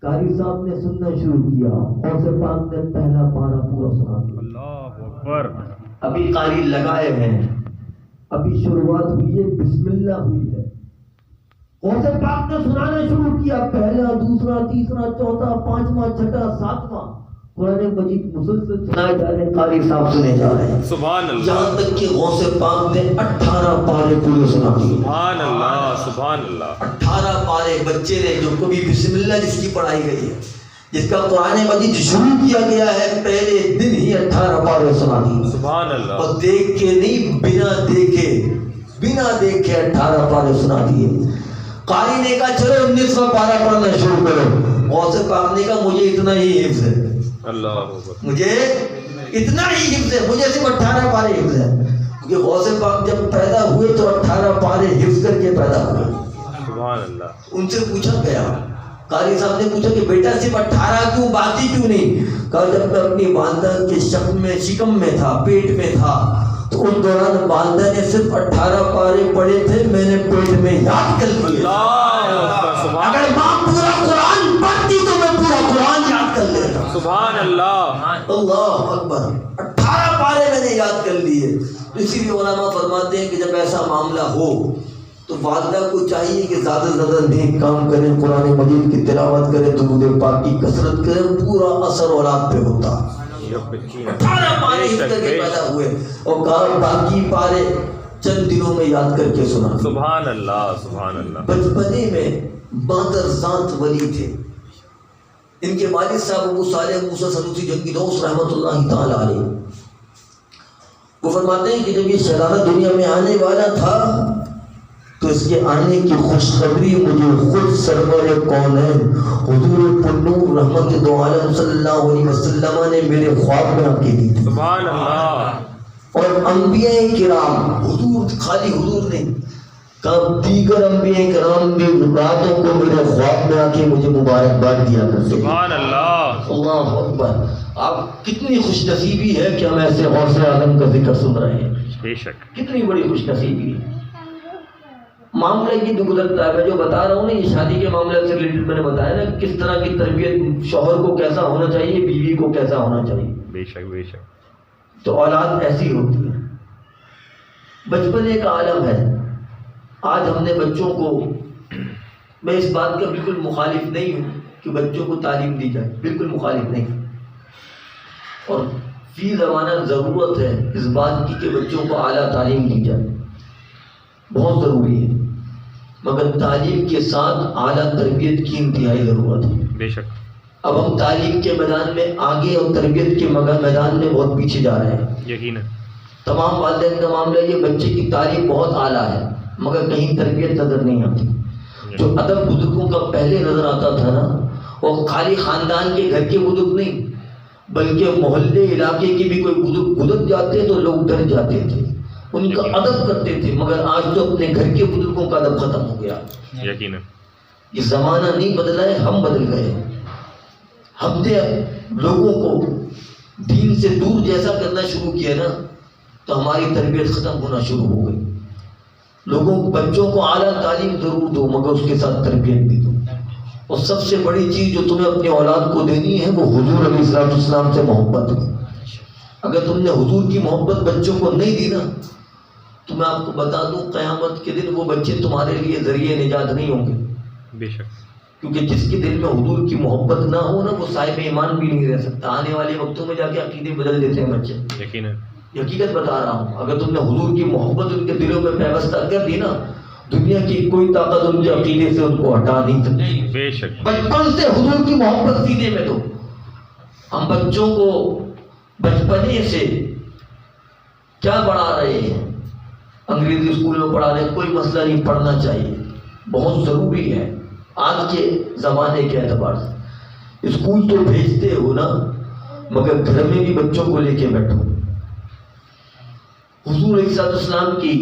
قاری صاحب نے سننا شروع کیا، غوث پاک نے پہلا پارہ پورا سنا دیا۔ اللہ اکبر۔ ابھی قاری لگائے ہیں، ابھی شروعات ہوئی ہے، بسم اللہ ہوئی ہے، غوث پاک نے سنانا شروع کیا، پہلا دوسرا تیسرا چوتھا پانچواں چھٹا ساتواں قرآن مجید مسلسل سنائے جا رہے ہیں، قاری صاحب سنے جا رہے ہیں، سبحان اللہ، یہاں تک کہ غوث پاک نے 18 پارے پورے سنا دیے۔ سبحان اللہ، سبحان اللہ۔ 18 پارے بچے نے، جو کبھی بسم اللہ جس کی پڑھائی گئی ہے، جس کا قرآن مجید شروع کیا گیا ہے، پہلے دن ہی 18 پارے سنا دیے۔ سبحان اللہ۔ اور دیکھ کے نہیں، بنا دیکھے 18 پارے سنا دیے۔ قاری نے کہا چلو 19واں پارہ پڑھنا شروع کرو، غوث پاک نے کہا مجھے اتنا ہی حفظ ہے، اللہ اکبر، مجھے اتنا ہی حفظ ہے، مجھے صرف 18 پارے حفظ ہے، کیونکہ غوث پاک جب پیدا ہوئے تو 18 پارے حفظ کر کے پیدا ہوئے۔ سبحان اللہ۔ ان سے پوچھا گیا، قاری صاحب نے پوچھا کہ بیٹا صرف 18 کیوں، باقی کیوں نہیں؟ کہا جب میں اپنی والدہ کے شکم میں تھا، پیٹ میں تھا، تو اس دوران والدہ نے صرف 18 پارے پڑھے تھے، میں نے پیٹ میں یاد کر لیے۔ اگر ماں پورا قرآن پڑھتی تو میں پورا قرآن یاد کر لیتا۔ سبحان اللہ، اللہ اکبر، 18 پارے میں نے یاد کر لیے۔ اسی لیے علماء فرماتے ہیں کہ جب ایسا معاملہ ہو تو والدہ کو چاہیے کہ زیادہ سے زیادہ نیک کام کریں، قرآن مجید کی تلاوت کریں، درود پاک کی کثرت کریں، پورا اثر اولاد پہ ہوتا۔ 18 پارے حفظ کر کے پیدا ہوئے، اور کہا باقی پارے چند دنوں میں یاد کر کے سنا۔ سبحان اللہ، سبحان اللہ۔ بچپنے میں باندر ذات ولی تھے، ان کے والد صاحب ابو صالح موسیٰ سنوسی جنگی دوست رحمۃ اللہ تعالی علیہ، وہ فرماتے ہیں کہ جب یہ شہزادہ دنیا میں آنے والا تھا تو اس کے آنے کی خوشخبری مجھے خود سرور کونین حضور پرنور رحمت دو عالم صلی اللہ علیہ وسلم نے میرے خواب میں آ کے دی تھی۔ سبحان اللہ۔ اور انبیاء کرام، حضور خالی حضور نے کہا، دیگر انبیاء کرام بھی راتوں کو میرے خواب میں آ کے مجھے مبارکباد دیا کرتے۔ سبحان اللہ، اللہ اکبر۔ آپ کتنی خوش نصیبی ہے کہ ہم ایسے غوث اعظم کا ذکر سن رہے ہیں، بے شک، کتنی بڑی خوش نصیبی ہے۔ معاملہ یہ جو گزرتا ہے، میں جو بتا رہا ہوں نا، یہ شادی کے معاملے سے ریلیٹڈ میں نے بتایا نا، کس طرح کی تربیت شوہر کو کیسا ہونا چاہیے، بیوی کو کیسا ہونا چاہیے، بے شک، بے شک۔ تو اولاد ایسی ہوتی ہے۔ بچپن ایک عالم ہے۔ آج ہم نے بچوں کو، میں اس بات کا بالکل مخالف نہیں ہوں کہ بچوں کو تعلیم دی جائے، بالکل مخالف نہیں، اور فی زمانہ ضرورت ہے اس بات کی کہ بچوں کو اعلیٰ تعلیم دی جائے، بہت ضروری ہے، مگر تعلیم کے ساتھ اعلیٰ تربیت کی انتہائی ضرورت ہے۔ بے شک۔ اب ہم تعلیم کے میدان میں آگے اور تربیت کے میدان میں بہت پیچھے جا رہے ہیں۔ یقیناً تمام والدین کا معاملہ یہ، بچے کی تعلیم بہت اعلیٰ ہے مگر کہیں تربیت نظر نہیں آتی۔ جو ادب بزرگوں کا پہلے نظر آتا تھا نا، وہ خالی خاندان کے گھر کے بزرگ نہیں، بلکہ محلے علاقے کے بھی کوئی بزرگ گزر جاتے تو لوگ ڈر جاتے تھے، ان کا ادب کرتے تھے، مگر آج تو اپنے گھر کے بزرگوں کا ادب ختم ہو گیا۔ یقیناً یہ زمانہ نہیں بدلا ہے، ہم بدل گئے۔ ہم نے لوگوں کو دین سے دور جیسا کرنا شروع کیا نا تو ہماری تربیت ختم ہونا شروع ہو گئی۔ لوگوں کو، بچوں کو اعلیٰ تعلیم ضرور دو مگر اس کے ساتھ تربیت بھی دو، اور سب سے بڑی چیز جو تمہیں اپنی اولاد کو دینی ہے وہ حضور علیہ السلام سے محبت ہے۔ اگر تم نے حضور کی محبت بچوں کو نہیں دی نا تو میں آپ کو بتا دوں قیامت کے دن وہ بچے تمہارے لیے ذریعہ نجات نہیں ہوں گے، بے شک، کیونکہ جس کے دل میں حضور کی محبت نہ ہو نا وہ صاحب ایمان بھی نہیں رہ سکتا۔ آنے والے وقتوں میں جا کے عقیدے بدل دیتے ہیں بچے، یقیناً، یہ حقیقت بتا رہا ہوں۔ اگر تم نے حضور کی محبت ان کے دلوں میں پیوستہ کر دی نا دنیا کی کوئی طاقت ان کے عقیدے سے ان کو ہٹا نہیں سکتی۔ بے شک، بچپن سے حضور کی محبت سینے میں دو۔ ہم بچوں کو بچپنے سے کیا پڑھا رہے ہیں؟ انگریزی اسکول میں پڑھا رہے ہیں، کوئی مسئلہ نہیں، پڑھنا چاہیے، بہت ضروری ہے آج کے زمانے کے اعتبار سے۔ اسکول تو بھیجتے ہو نا مگر گھر میں بھی بچوں کو لے کے بیٹھو۔ حضور علیہ السلام کی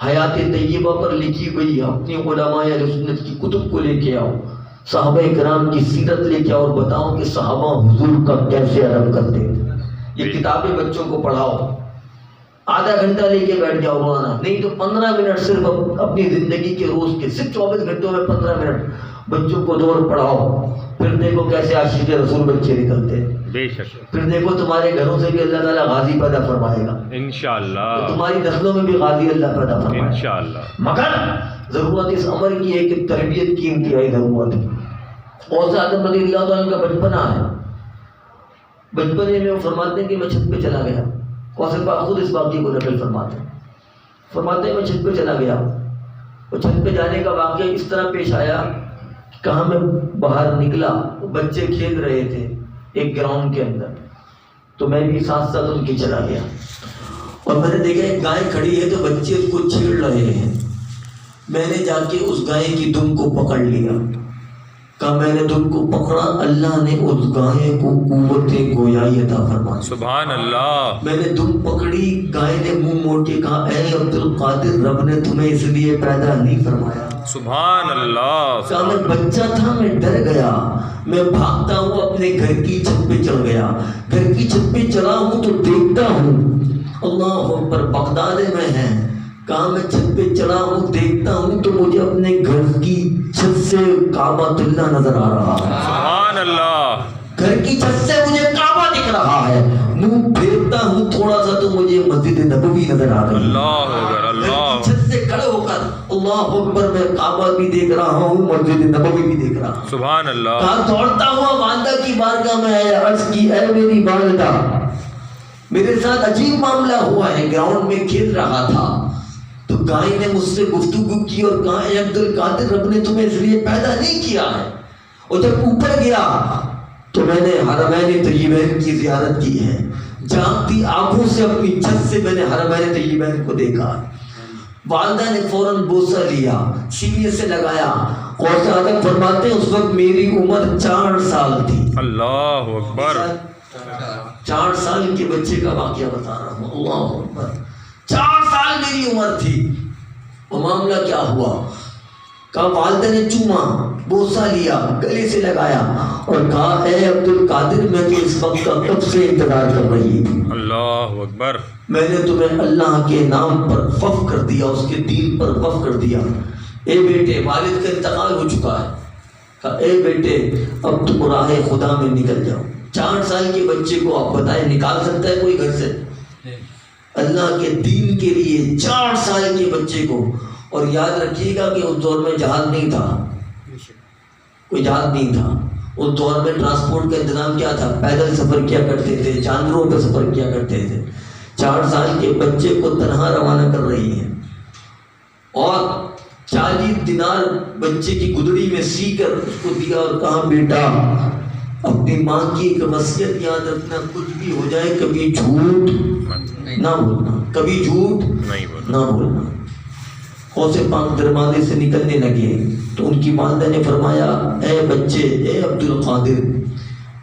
حیات طیبہ پر لکھی ہوئی اپنی علماء اہل سنت کی کتب کو لے کے آؤ، صحابہ کرام کی سیرت لے کے آؤ اور بتاؤ کہ صحابہ حضور کا کیسے ادب کرتے تھے۔ یہ کتابیں بچوں کو پڑھاؤ، آدھا گھنٹہ لے کے بیٹھ جاؤ روزانہ، نہیں تو 15 منٹ صرف اپنی زندگی کے روز کے صرف 24 گھنٹوں میں 15 منٹ بچوں کو دور پڑھاؤ، پھر دیکھو کیسے عاشق رسول بچے نکلتے ہیں۔ بے شک، پھر دیکھو تمہارے گھروں سے بھی اللہ تعالیٰ غازی پیدا فرمائے گا، انشاءاللہ، تمہاری نسلوں میں بھی غازی اللہ پیدا فرمائے گا انشاءاللہ، مگر ضرورت اس عمر کی ہے کہ تربیت کی انتہائی ضرورت ہے۔ غوث اعظم رضی اللہ عنہ کا بچپنا ہے، بچپنے میں وہ فرماتے ہیں کہ میں چھت پہ چلا گیا، غوث پاک خود اس واقعے کو نقل فرماتے ہیں میں چھت پہ چلا گیا، وہ چھت پہ جانے کا واقعہ اس طرح پیش آیا، کہاں میں باہر نکلا بچے کھیل رہے تھے ایک گراؤنڈ کے اندر، تو میں بھی ساتھ ساتھ ان کے چلا گیا اور میں نے دیکھا ایک گائے کھڑی ہے تو بچے اس کو چھیڑ رہے ہیں، میں نے جا کے اس گائے کی دم کو پکڑ لیا، کہا میں نے دم کو پکڑا، اللہ نے اس گائے کو قوت گویائی عطا فرمائی، سبحان اللہ، میں نے دم پکڑی، گائے نے منہ موڑ کے کہا اے عبد القادر رب نے تمہیں اس لیے پیدا نہیں فرمایا، سبحان اللہ، کہا میں بچہ تھا میں ڈر گیا، میں بھاگتا ہوں اپنے گھر کی چھت پہ چڑھ گیا، گھر کی چھت پہ چلا ہوں تو دیکھتا ہوں اللہ اکبر بغداد میں ہے، کہا میں چھت پہ چڑھا ہوں دیکھتا ہوں تو مجھے اپنے گھر کی چھت سے کعبۃ اللہ نظر آ رہا ہے، سبحان اللہ، گھر کی چھت سے مجھے کعبہ دکھ رہا ہے، منہ پھیرتا ہوں تھوڑا سا تو مجھے مسجد نبوی نظر آ رہی ہے، اللہ اکبر، اللہ، چھت سے کھڑے ہو کر اللہ اکبر میں کعبہ بھی دیکھ رہا ہوں مسجد نبوی بھی دیکھ رہا ہوں، سبحان اللہ، کہا دوڑتا ہوا والدہ کی بارگاہ میں آیا، عرض کی اے میری والدہ میرے ساتھ عجیب معاملہ ہوا ہے، گراؤنڈ میں کھیل رہا تھا تو گائے نے مجھ سے گفتگو کی اور کہا اے عبد القادر رب نے تمہیں اس لیے پیدا نہیں کیا ہے، اور جب اوپر گیا تو میں نے حرمین طیبین کی زیارت کی ہے، جاگتی آنکھوں سے اپنی چھت سے میں نے حرمین طیبین کو دیکھا، والدہ نے فوراً بوسہ لیا سینے سے لگایا، غوث اعظم فرماتے ہیں اس وقت میری عمر 4 سال تھی، اللہ اکبر، 4 سال کے بچے کا واقعہ بتا رہا ہوں، اللہ اکبر، 4 سال میری عمر تھی، اور معاملہ کیا ہوا، کہا والدہ نے چوما، بوسہ لیا، گلے سے لگایا اور کہا اے عبد القادر میں تو اس وقت کا کب سے انتظار کر رہی تھی، اللہ اکبر، میں میں نے تمہیں اللہ کے نام پر وقف کر دیا، اس کے دین پر وقف کر دیا، اے بیٹے والد کا انتقال ہو چکا ہے، کہا اے بیٹے اب تم راہ خدا میں نکل جاؤ، 4 سال کے بچے کو آپ بتائیں نکال سکتا ہے کوئی گھر سے؟ اللہ کے دین کے لیے 4 سال کے بچے کو، اور یاد رکھیے گا کہ اس دور میں جہاز نہیں تھا، کوئی جہاز نہیں تھا، اس دور میں ٹرانسپورٹ کا انتظام کیا تھا، پیدل سفر کیا کرتے تھے، جانوروں پہ سفر کیا کرتے تھے، 4 سال کے بچے کو تنہا روانہ کر رہی ہیں اور 40 دینار بچے کی گدڑی میں سی کر اس کو دیا اور کہا بیٹا اپنی ماں کی ایک وصیت یاد رکھنا، کچھ بھی ہو جائے کبھی جھوٹ نہ بولنا، کبھی جھوٹ نہ بولنا۔ غوث پاک دروازے سے نکلنے لگے تو ان کی والدہ نے فرمایا اے بچے، اے عبد القادر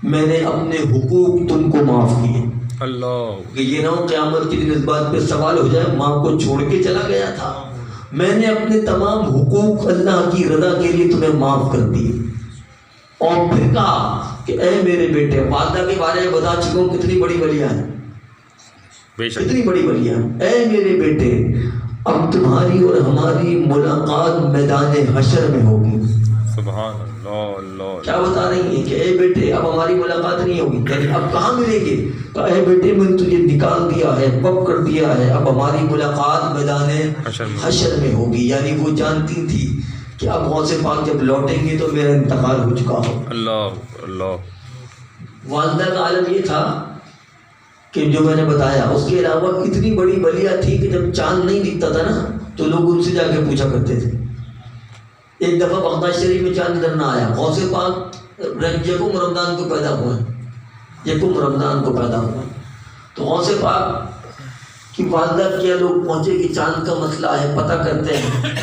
میں نے اپنے حقوق تم کو معاف کیے. اللہ. کہ یہ نہ ہو قیامت کے دن اس بات پہ سوال ہو جائے ماں کو چھوڑ کے چلا گیا تھا. میں نے اپنے تمام حقوق اللہ کی رضا کے لیے تمہیں معاف کر دیے. اور پھر کہا کہ اے میرے بیٹے, والدہ کے بارے میں بتا چکا ہوں کتنی بڑی ولیاں ہیں, کتنی بڑی ولیاں. اے میرے بیٹے, اب تمہاری اور ہماری ملاقات میدان حشر میں ہوگی. سبحان اللہ. اللہ. کیا بتا رہی ہیں کہ اے بیٹے اب ہماری ملاقات نہیں ہوگی, یعنی اب کہاں ملیں گے؟ کہ اے بیٹے میں نے تجھے نکال دیا ہے, پک کر دیا ہے, اب ہماری ملاقات میدان حشر میں ہوگی. یعنی وہ جانتی تھی کہ اب غوث پاک جب لوٹیں گے تو میرا انتقال ہو چکا ہو. اللہ. اللہ. والدہ کا عالم یہ تھا کہ جو میں نے بتایا, اس کے علاوہ اتنی بڑی ولیہ تھی کہ جب چاند نہیں دکھتا تھا نا تو لوگ ان سے جا کے پوچھا کرتے تھے. ایک دفعہ بغداد شریف میں چاند نظر نہ آیا. غوث پاک یکم رمضان کو پیدا ہوئے, یکم رمضان کو پیدا ہوئے. تو غوث پاک کی والدہ کیا لوگ پہنچے کہ چاند کا مسئلہ ہے, پتہ کرتے ہیں,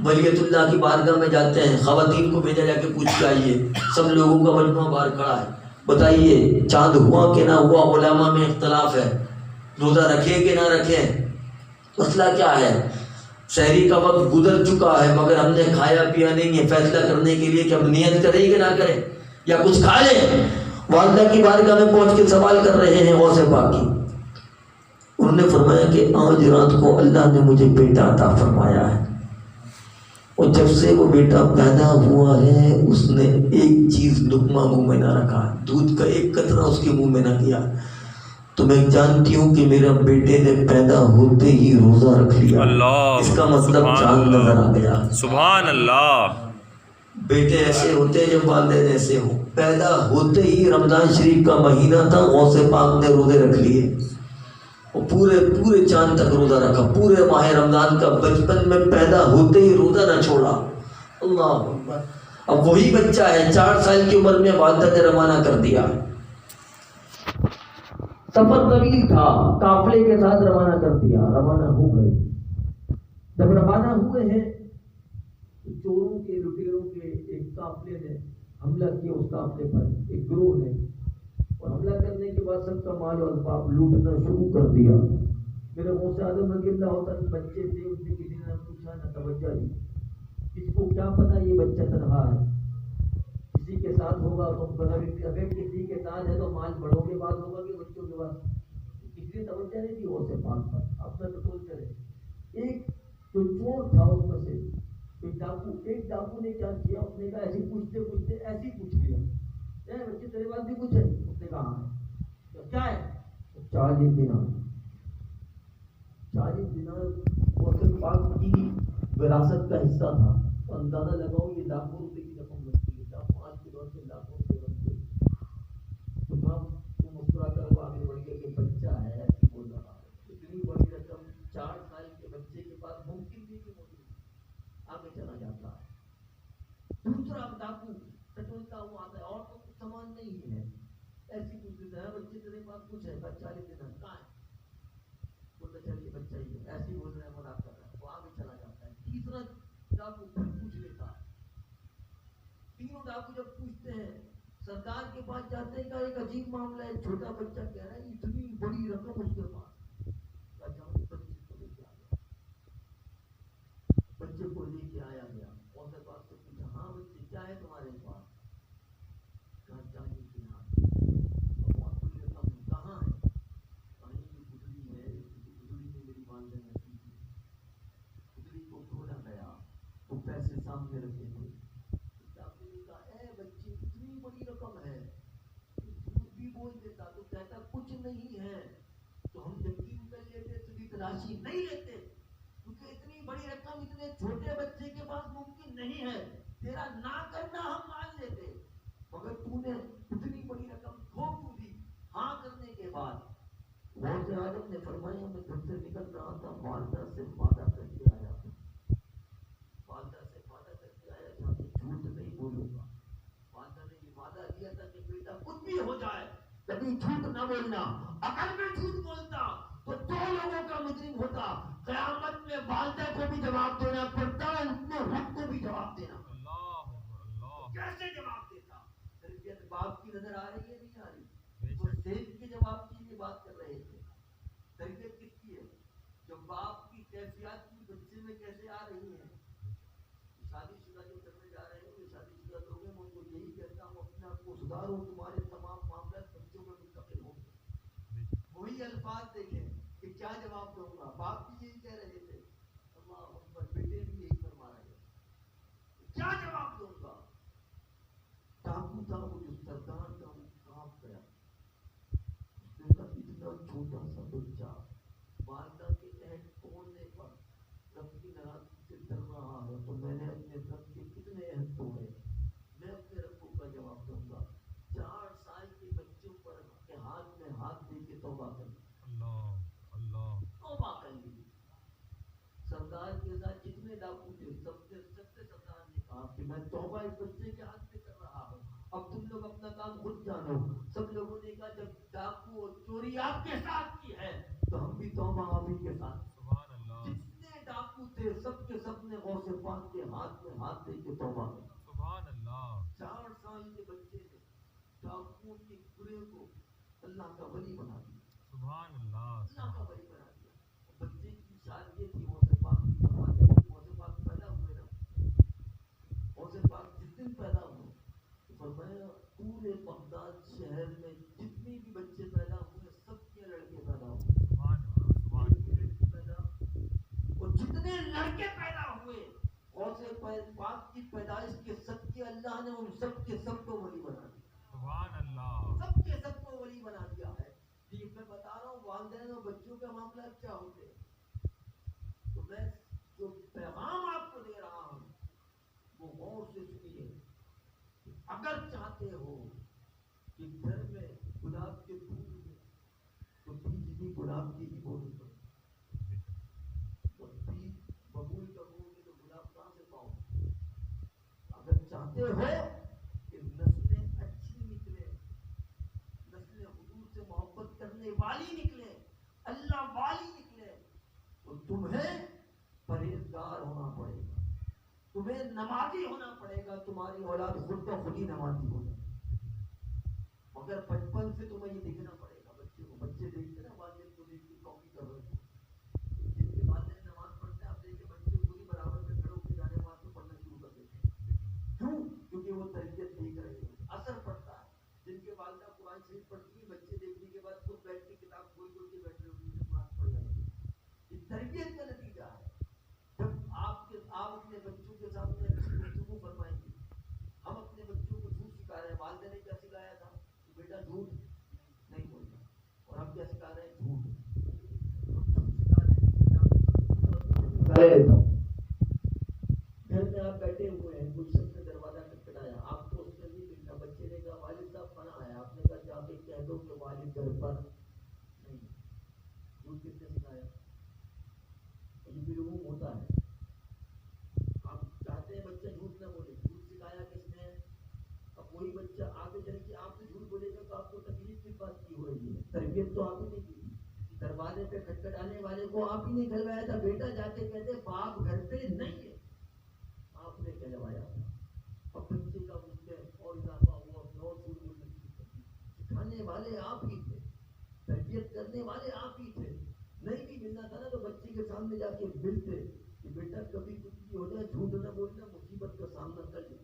ولیت اللہ کی بارگاہ میں جاتے ہیں, خواتین کو بھیجا جا کے پوچھ کے آئیے. سب لوگوں کا مجموعہ باہر کھڑا ہے, بتائیے چاند ہوا کہ نہ ہوا, علماء میں اختلاف ہے, روزہ رکھیں کہ نہ رکھیں, مسئلہ کیا ہے. سحری کا وقت گزر چکا ہے مگر ہم نے کھایا پیا نہیں ہے, فیصلہ کرنے کے لیے کہ ہم نیت کریں کہ نہ کریں یا کچھ کھا لیں. والدہ کی بارگاہ میں پہنچ کے سوال کر رہے ہیں غوث پاک کی. انہوں نے فرمایا کہ آج رات کو اللہ نے مجھے بیٹا عطا فرمایا ہے, اور جب سے وہ بیٹا پیدا ہوا ہے اس نے ایک چیز لقمہ منہ میں نہ رکھا, دودھ کا ایک قطرہ اس کے منہ میں نہ کیا. تو میں جانتی ہوں کہ میرا بیٹے نے پیدا ہوتے ہی روزہ رکھ لیا. اللہ. اس کا مطلب چاند نظر آ گیا. سبحان اللہ. بیٹے ایسے ہوتے ہیں جب والدین ایسے ہوں. پیدا ہوتے ہی رمضان شریف کا مہینہ تھا, غوث پاک نے روزے رکھ لیے, اور پورے چاند تک روزہ رکھا. پورے ماہ رمضان کا بچپن میں پیدا ہوتے ہی روزہ نہ چھوڑا. اللہ اکبر. اب وہی بچہ ہے 4 سال کی عمر میں والدہ نے روانہ کر دیا. سفر طویل تھا, قافلے کے ساتھ روانہ کر دیا. روانہ ہو گئے. جب روانہ ہوئے ہیں تو چوروں کے, لٹیروں کے ایک قافلے نے حملہ کیا اس قافلے پر, ایک گروہ نے, اور حملہ کرنے کے بعد سب کا مال و اسباب لوٹنا شروع کر دیا. میرے غوث اعظم رضی اللہ عنہ بچے تھے, ان سے کسی نے پوچھا نہ توجہ دی. کسی کو کیا پتا یہ بچہ تنہا ہے, کسی کے ساتھ ہوگا تو اگر کسی کے ساتھ ہے تو مال بڑوں کے پاس ہوگا کہ بچوں کے پاس. کسی نے توجہ نہیں دی غوث پاک پر. آپ نے تصور کرے, ایک جو چور تھا اس میں سے ایک ڈاکو نے کیا کیا, اس نے کہا ایسے پوچھتے ایسے ہی پوچھ لیا, بچے تیرے پاس بھی کچھ ہے؟ اس نے کہا ہے. کیا ہے؟ 40 دینار. 40 دینار غوث پاک کی وراثت کا حصہ تھا. تو اندازہ لگاؤ یہ لاکھوں روپے کی رقم بنتی ہے. آج کے دور سے لاکھوں روپے بنتے. تو مسکرا کر وہ آگے بڑھ گیا کہ بچہ ہے ایسی بول رہا ہے. اتنی بڑی رقم 4 سال کے بچے کے پاس ممکن نہیں کہ موجود. آگے چلا جاتا ہے. دوسرا ڈاکو ٹٹولتا ہوا آتا ہے, اور تو کچھ سامان نہیں ہے, ایسی پوچھ لیتا ہے بچے تیرے پاس کچھ ہے؟ 40 دینار. کہاں ہے؟ بولتا چلیے بچہ ہی ہے, ایسی بول رہے ہیں مذاق کر رہا ہے. وہ آگے چلا جاتا ہے. تیسرا ڈاکو پھر پوچھ لیتا ہے. تینوں ڈاکو جب پوچھتے ہیں سرکار کے پاس جاتے ہیں کہ ایک عجیب معاملہ ہے, چھوٹا بچہ کہہ رہا ہے اتنی بڑی رقم اس کے پاس. بچے کو لے کے آیا گیا. غوث پاک سے پوچھا, ہاں بچے کیا ہے تمہارے پاس؟ کہا 40 دینار. بہت بڑی رقم. کہاں ہے؟ کہیں کی گزری ہے, گزری میں میری والدہ نے کی تھی, گزری کو کھولا گیا. وہ پیسے سامنے رکھے تھے. ڈاکو نے کہا اے بچے اتنی بڑی رقم ہے, جھوٹ بھی بول دیتا تو کہتا کچھ نہیں ہے, تو ہم یقین کر لیتے, تجھے تلاشی نہیں لیتے, کیونکہ اتنی بڑی رقم اتنے چھوٹے بچے کے پاس ممکن نہیں ہے. تیرا نہ کرنا ہم مان لیتے, مگر تو نے اتنی بڑی رقم کھو کیوں دی ہاں کرنے کے بعد؟ غوث اعظم نے فرمایا میں گھر سے نکل رہا تھا, والدہ سے وعدہ کر کے آیا, والدہ سے وعدہ کر کے آیا کہ میں جھوٹ نہیں بولوں گا. والدہ نے یہ وعدہ دیا تھا کہ بیٹا کچھ بھی ہو جائے کبھی جھوٹ نہ بولنا. اگر میں جھوٹ بولتا تو 2 لوگوں کا مجرم ہوتا. قیامت میں والدہ کو بھی جواب دینا پڑتا ہے, اپنے حق کو بھی جواب دینا. کیسے جواب دیتا؟ تربیت باپ کی نظر آ رہی تربیت کس کی ہے؟ جو باپ کی کیفیات کی بچے میں کیسے آ رہی ہیں. شادی شدہ جو کرنے جا رہے ہیں، یہ شادی شدہ لوگ ہیں، میں ان کو یہی کہتا ہوں اپنے آپ کو سدھارو، تمہارے تمام معاملات بچوں میں منتقل ہوں گے. وہی الفاظ دیکھیں کہ کیا جواب دوں گا. باپ بھی یہی کہہ رہے تھے، اللہ اکبر، بیٹے بھی یہی فرما رہے ہیں، کیا جواب دوں گا. ڈاکو تھا وہ جو سردار کا وہ کانپ گیا. اس نے کہا اتنا چھوٹا سا بچہ والدہ کے عہد توڑنے پر رب کی ناراضگی سے ڈر رہا ہے، تو میں نے اپنے رب کے کتنے عہد توڑے. میں اپنے رب کو کا جواب دوں گا. 4 سال کے بچوں پر کے ہاتھ میں ہاتھ دے کے توبہ کر لی. توبہ کر لی. سردار کے ساتھ جتنے ڈاکو تھے سب سے سردار نے کہا کہ میں توبہ اس بچے کے ہاتھ میں کر رہا ہوں، اب تم لوگ اپنا کام خود جانو. سب لوگوں نے کہا جب ڈاکو اور چوری آپ کے ساتھ کی ہے تو ہم بھی توبہ آپ ہی کے ساتھ. جتنے ڈاکو تھے سب کے سب نے غوث پاک کے ہاتھ میں ہاتھ دے کے توبہ کی. 4 سال کے بچے نے ڈاکوؤں کے برے کو اللہ کا ولی بنا دیا. اللہ کا ولی بنا دیا. بچے کی شان یہ تھی غوث پاک کی فرماتے ہیں، غوث پاک پیدا ہوئے نا، غوث پاک جس دن پیدا ہوئے تو فرمایا پورے بغداد شہر میں جتنی بھی بچے پیدا ہوئے سب کے لڑکے پیدا ہوئے. اور جتنے لڑکے پیدا ہوئے غوث پاک کی پیدائش کے صدقے اللہ نے ان سب کے سب کو ولی بنا دیا. سب کے سب کو ولی بنا دیا ہے. یہ میں بتا رہا ہوں والدین اور بچوں کے معاملات کیا ہوتے ہیں. تو میں جو پیغام آپ کو دے رہا ہوں وہ غور سے سنیے. اگر چاہتے ہو کہ گھر میں گلاب کے پھول ہو تو بیج بھی گلاب کی ہی بولنی پڑے. بیج ببول کا بولے تو گلاب کہاں سے پاؤ. اگر چاہتے ہو کہ نسلیں اچھی نکلے، نسلیں حضور سے محبت کرنے والی نکلے، اللہ والی نکلے، تو تمہیں پرہیزگار ہونا پڑے گا، تمہیں نمازی ہونا پڑے گا. تمہاری اولاد خود تو خود ہی نمازی ہو جائے. مگر بچپن سے تمہیں یہ دیکھنا پڑے گا. بچے کو بچے دیکھتے نا والدین کو دیکھ کے کاپی کر رہے ہیں. جن کے والدین نماز پڑھتے ہیں آپ دیکھیں بچے پوری برابر میں کھڑے ہو کے جانے نماز میں پڑھنا شروع کر دیتے ہیں. کیوں؟ کیونکہ وہ تربیت دیکھ رہے ہیں، اثر پڑتا ہے. جن کے والدہ قرآن شریف پڑھتی ہیں بچے دیکھنے کے بعد خود بیٹھ کے کتاب کھول کھول کے بیٹھ رہے ہوتے ہیں قرآن پڑھنے لگے. یہ تربیت کا نتیجہ ہے. جب آپ اپنے بچوں کے سامنے اچھی گفتگو فرمائیں گے. ہم اپنے بچوں کو جھوٹ سکھا رہے ہیں. والدہ نے کیا سکھایا تھا کہ بیٹا جھوٹ نہیں بولنا، اور ہم کیا سکھا رہے ہیں؟ جھوٹ. گھر میں آپ بیٹھے ہوئے ہیں، کوئی شخص نے دروازہ کھٹکھٹایا، آپ کو اس میں نہیں ملتا. بچے نے کہا والد صاحب کہاں آیا؟ آپ نے کہا جا کے کہہ دو کہ والد گھر پر نہیں. جھوٹ کس نے سکھایا؟ یہ بھی لوگوں ہوتا ہے. آپ چاہتے ہیں بچہ جھوٹ نہ بولے، جھوٹ سکھایا کس نے؟ اب وہی بچہ آگے چل کے آپ سے جھوٹ بولے گا تو آپ کو تکلیف کس بات کی ہو رہی ہے؟ تربیت تو آپ ہی نے کی. دروازے پہ کھٹکھٹانے والے کو آپ ہی نے کھلوایا تھا. بیٹا جا کے کہتے باپ گھر پہ نہیں ہے، آپ نے کہلوایا تھا. اب بچے کا اس میں اور اضافہ ہوا، اور جھوٹ بولنے کی. سکھانے والے آپ ہی تھے، تربیت کرنے والے آپ ہی تھے. نہیں بھی ملنا تھا نا تو بچے کے سامنے جا کے ملتے کہ بیٹا کبھی کچھ بھی ہو جائے جھوٹ نہ بولنا، مصیبت کا سامنا کر لے.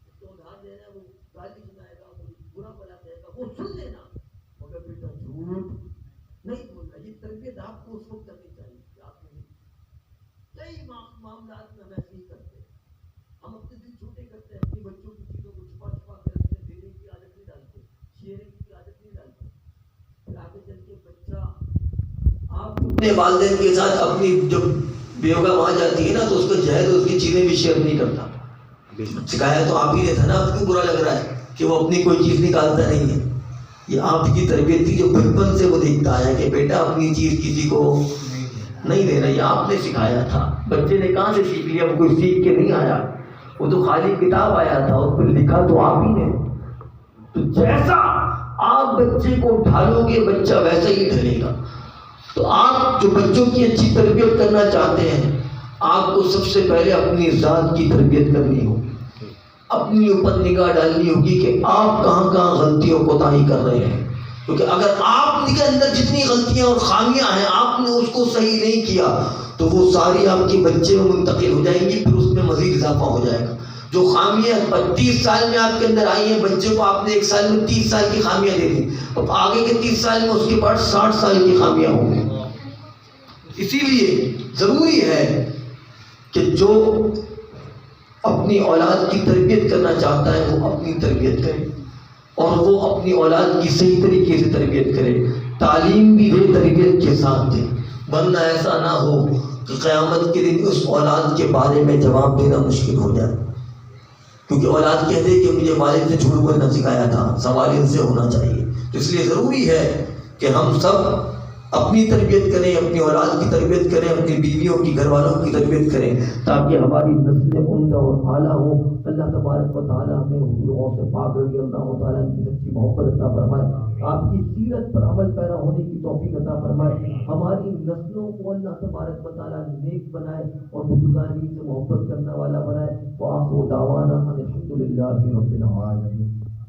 اس کو ادھار دینا، وہ گالی سنائے گا، وہ برا بلا کہے گا، وہ سن لینا، مگر بیٹا جھوٹ نہیں بولنا. یہ تربیت آپ کو اس وقت کرنی چاہیے کہ آپ نے کئی معاملات میں ہم ایسے ہی کرتے ہیں. ہم اپنے دل چھوٹے کرتے ہیں، اپنی بچوں کی چیزوں کو چھپا چھپا کر رکھتے ہیں. دینے کی عادت نہیں ڈالتے، شیئرنگ کی عادت نہیں ڈالتے. پھر آگے چل کے بچہ آپ اپنے والدین کے ساتھ اپنی جب بیوگا وہاں جاتی ہے نا تو اس کو جہد اس کی چیزیں بھی شیئر نہیں کرتا. سکھایا تو آپ ہی نے تھا نا. آپ کو برا لگ رہا ہے کہ وہ اپنی کوئی چیز نکالتا نہیں ہے. یہ آپ کی تربیت تھی جو بچپن سے وہ دیکھتا آیا کہ بیٹا اپنی چیز کسی کو نہیں دینا. یہ آپ نے سکھایا تھا. بچے نے کہاں سے سیکھ لیا؟ وہ کوئی سیکھ کے نہیں آیا، وہ تو خالی کتاب آیا تھا، اس پہ لکھا تو آپ ہی نے. تو جیسا آپ بچے کو ڈھالو گے بچہ ویسا ہی ڈھلے گا. تو آپ جو بچوں کی اچھی تربیت کرنا چاہتے ہیں آپ کو سب سے پہلے اپنی ذات کی تربیت کرنی ہوگی. اپنی اوپر نگاہ ڈالنی ہوگی کہ آپ کہاں کہاں غلطیوں کو کوتاہی کر رہے ہیں. کیونکہ اگر آپ کے اندر جتنی غلطیاں اور خامیاں ہیں آپ نے اس کو صحیح نہیں کیا تو وہ ساری آپ کے بچے میں منتقل ہو جائیں گی، پھر اس میں مزید اضافہ ہو جائے گا۔ جو خامیاں 32 سال میں آپ کے اندر آئی ہیں، بچے کو آپ نے 1 سال میں 30 سال کی خامیاں دے دی، اب آگے کے 30 سال میں اس کے بعد 60 سال کی خامیاں ہوں گی۔ اسی لیے ضروری ہے کہ جو اپنی اولاد کی تربیت کرنا چاہتا ہے وہ اپنی تربیت کرے، اور وہ اپنی اولاد کی صحیح طریقے سے تربیت کرے، تعلیم بھی دے، تربیت کے ساتھ دے، ورنہ ایسا نہ ہو کہ قیامت کے دن اس اولاد کے بارے میں جواب دینا مشکل ہو جائے، کیونکہ اولاد کہتے کہ مجھے والد نے جھوٹ بولنا سکھایا تھا، سوال ان سے ہونا چاہیے۔ تو اس لیے ضروری ہے کہ ہم سب اپنی تربیت کریں، اپنی اولاد کی تربیت کریں، اپنی بیویوں کی، گھر والوں کی تربیت کریں، تاکہ ہماری نسلیں عمدہ اور اعلیٰ ہو۔ اللہ تبارک و تعالیٰ ہمیں حضور سے پاک رضی اللہ تعالیٰ کی سچی محبت عطا فرمائے، آپ کی سیرت پر عمل پیرا ہونے کی توفیق عطا فرمائے، ہماری نسلوں کو اللہ تبارک و تعالیٰ نیک بنائے اور بزرگان سے محبت کرنے والا بنائے۔ وآخر دعوانا الحمد للہ رب العالمین۔